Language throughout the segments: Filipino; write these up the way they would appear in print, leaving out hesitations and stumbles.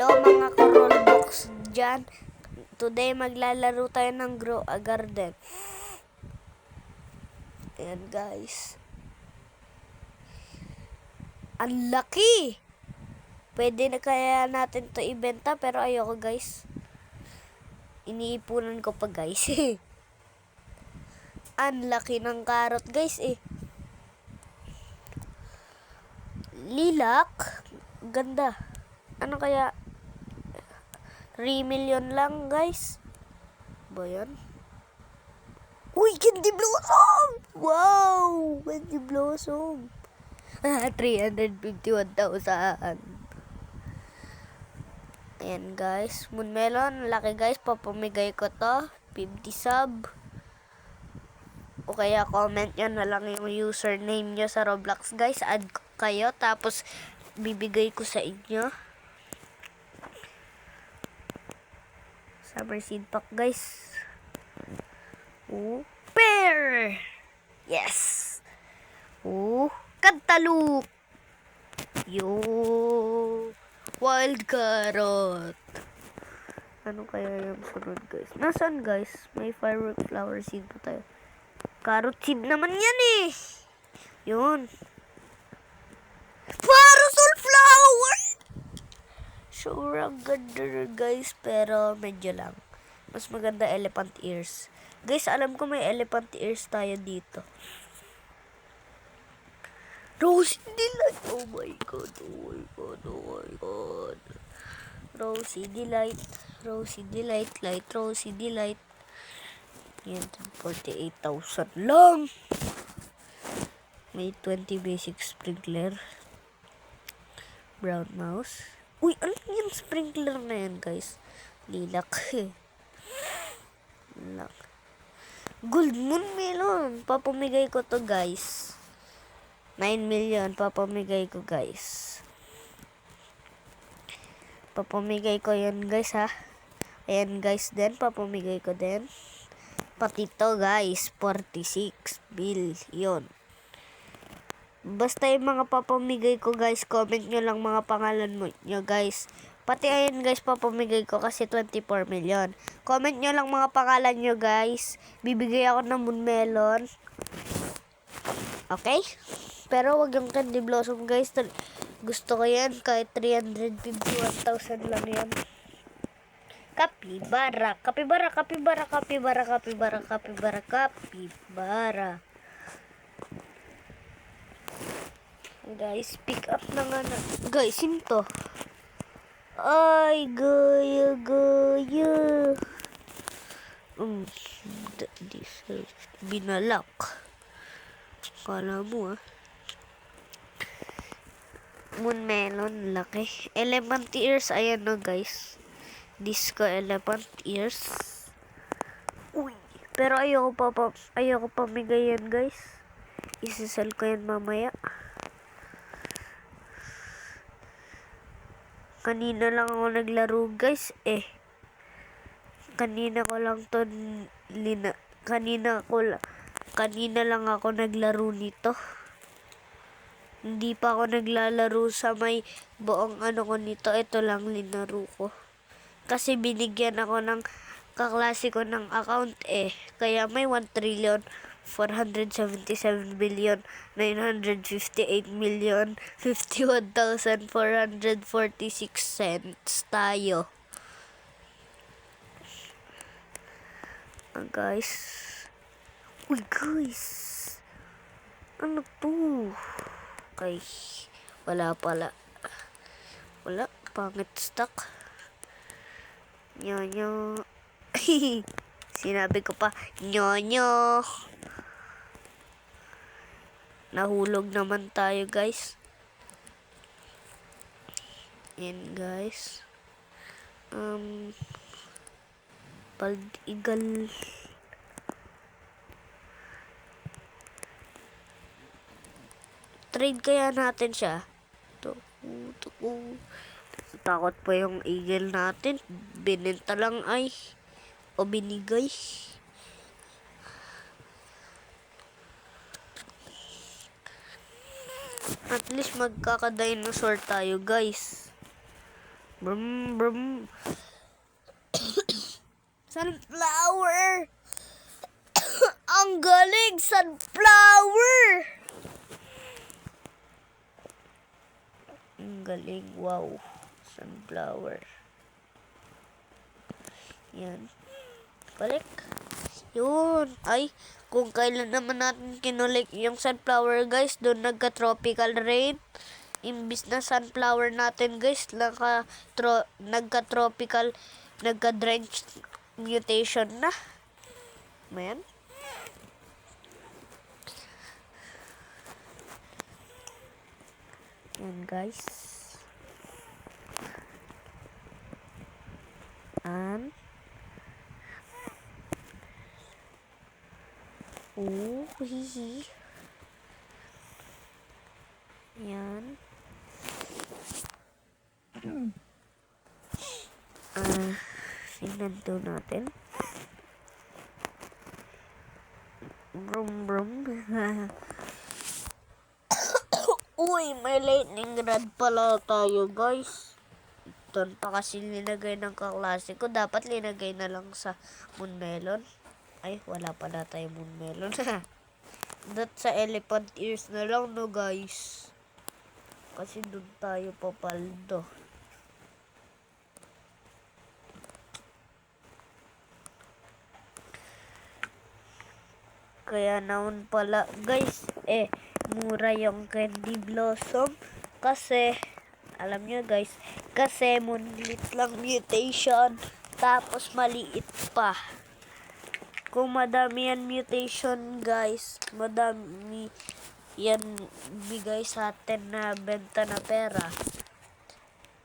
Hello mga ka-rollbox dyan. Today maglalaro tayo ng Grow a Garden. Ayan guys. Ang laki! Pwede na kaya natin to ibenta pero ayoko guys. Iniipunan ko pa guys. Ang laki ng carrot guys eh. Lilac. Ganda. Ano kaya? 3 million lang guys. Ba yan? Uy, Candy Blossom! Wow! Candy Blossom. 351,000. Ayan guys. Moon Melon. Laki guys. Papamigay ko to. 50 sub. O kaya comment nyo na lang yung username nyo sa Roblox guys. Add kayo. Tapos bibigay ko sa inyo. Summer seed pack guys. Oh, pear! Yes! Oh, cantaloupe! Yo! Wild carrot! Ano kaya yung sunod guys? Nasaan guys? May firework flower seed pa tayo. Carrot seed naman yan eh! Yun. Parasol flower! Sure, ang ganda na guys, pero medyo lang. Mas maganda elephant ears. Guys, alam ko may elephant ears tayo dito. Rosy Delight! Oh my god, oh my god, oh my god. Rosy Delight, Rosy Delight, Light Rosy Delight. Yan, 48,000 lang. May 20 basic sprinkler. Brown mouse. Uy, ano yung sprinkler na yan, guys? Lilac. Lilac. Gold Moon Melon. Papamigay ko to, guys. 9 million. Papamigay ko, guys. Papamigay ko yan, guys, ha? Ayan, guys, din. Papamigay ko din. Pati to, guys. 46 billion. Basta yung mga papamigay ko guys, comment nyo lang mga pangalan mo nyo guys. Pati ayun guys, papamigay ko kasi 24 million. Comment nyo lang mga pangalan nyo guys. Bibigay ako ng Moon Melon. Okay? Pero wag yung Candy Blossom guys. Gusto ko yan kahit 351,000 lang yan. Kapibara, kapibara, kapibara, kapibara, kapibara, kapibara, kapibara. Guys, pick up na nga na. Guys, sinto. Ay, gaya, gaya. Binalak. Kala mo Moon Melon, laki. Elephant ears, ayan no guys. Disco elephant ears. Uy, pero ayoko pamigay yan guys. Isasal ko yan mamaya. Kanina lang ako naglaro guys eh. Kanina lang ako naglaro nito. Hindi pa ako naglalaro sa may buong ano ko nito. Ito lang linaro ko. Kasi binigyan ako ng kaklase ko ng account eh. Kaya may 1,477,958,051,446 tayo. Guys. Uy guys. Ano to? Okay. Wala pala. Wala. Pangit stock. Nyo. Sinabi ko pa, nyo. Nahulog naman tayo, guys. Yan, guys. Bald eagle. Trade kaya natin siya. Takot pa yung eagle natin. Binenta lang ay. O binigay. At least magkaka-dinosaur tayo guys. Brum, brum. Sunflower! Ang galing! Sunflower! Ang galing. Wow. Sunflower. Yan. Collect. Yun. Ay, kung kailan naman natin kinulik yung sunflower, guys, doon nagka-tropical rain. Imbis na sunflower natin, guys, nagka-tropical, nagka-drench mutation na. Ayan. Yan, guys. And hihi. Yan. Tingnan to natin. Brum brum. Uy, may lightning rod pala tayo, guys. Doon pa kasi linagay ng kaklase ko. Dapat linagay na lang sa moon melon. Ay, wala pala tayo moon melon. Doon sa elephant ears na lang, no, guys. Kasi doon tayo papaldo. Kaya naman pala, guys, mura yung candy blossom. Kasi, alam nyo, guys, kasi moonlit lang mutation. Tapos maliit pa. Kung madami yan mutation, guys, madami yan bigay sa atin na benta na pera.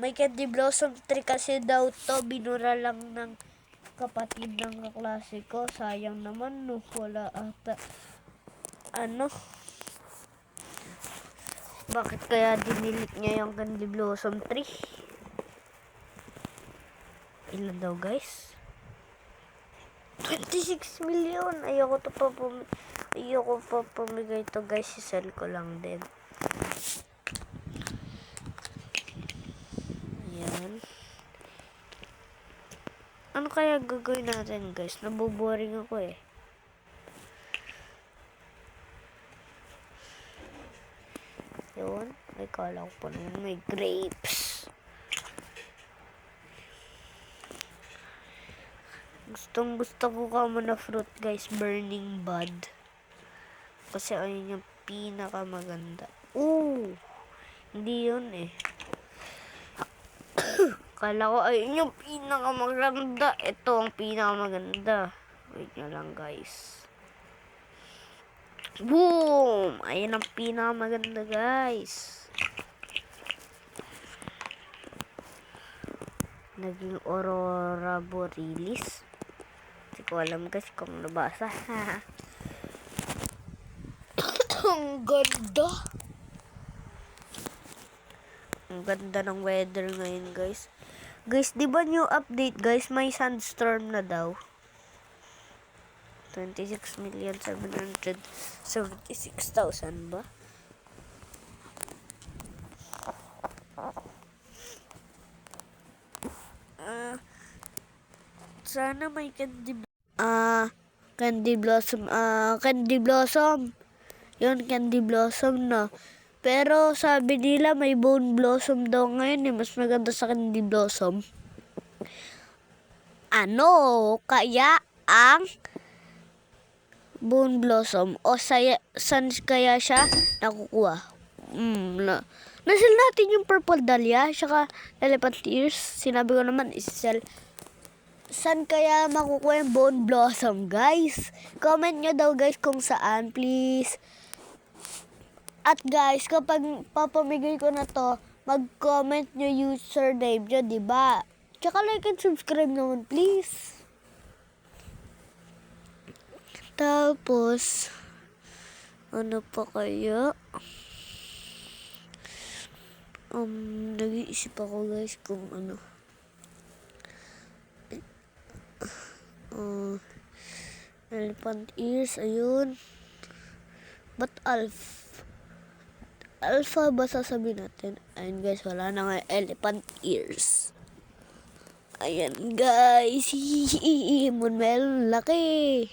May candy blossom tree kasi daw to, binura lang ng kapatid ng kaklase ko. Sayang naman, no, wala ata. Bakit kaya dinilit niya yung candy blossom tree? Ilan daw, guys? 26 million. Ayoko pa pumigay to, guys. Sisell ko lang din. Ayan. Ano kaya gagawin natin, guys? Nabuboring ako eh. Yun. May kala ko pa naman may grapes. Gusto ko ka na fruit, guys. Burning bud. Kasi ayun yung pinakamaganda. Hindi yun eh. Kala ko ayun yung pinakamaganda. Ito ang pinakamaganda. Wait nyo lang, guys. Boom! Ayun ang pinakamaganda, guys. Naging Aurora Borealis. Hindi ko alam, guys, kung nabasa. Ang ganda. Ang ganda ng weather ngayon, guys. Guys, di ba new update, guys? May sandstorm na daw. 26,776,000 ba? Sana may candy blossom. Yun, candy blossom na. Pero sabi nila may bone blossom daw ngayon eh. Mas maganda sa candy blossom. Ano kaya ang bone blossom? O saan kaya siya nakukuha? Nasil natin yung purple dahlia, saka elephant ears. Sinabi ko naman isisell. Saan kaya makukuha yung bone blossom, guys? Comment nyo daw, guys, kung saan, please. At guys, kapag papamigay ko na to, mag-comment nyo username nyo, diba? Tsaka like and subscribe naman, please. Tapos, ano pa kaya? Nag-iisip ako, guys, kung ano. Elephant ears, ayun. But alpha ba sasabihin natin? Ayun, guys, wala na nga elephant ears. Ayan guys. Hihihi. Mon melon laki.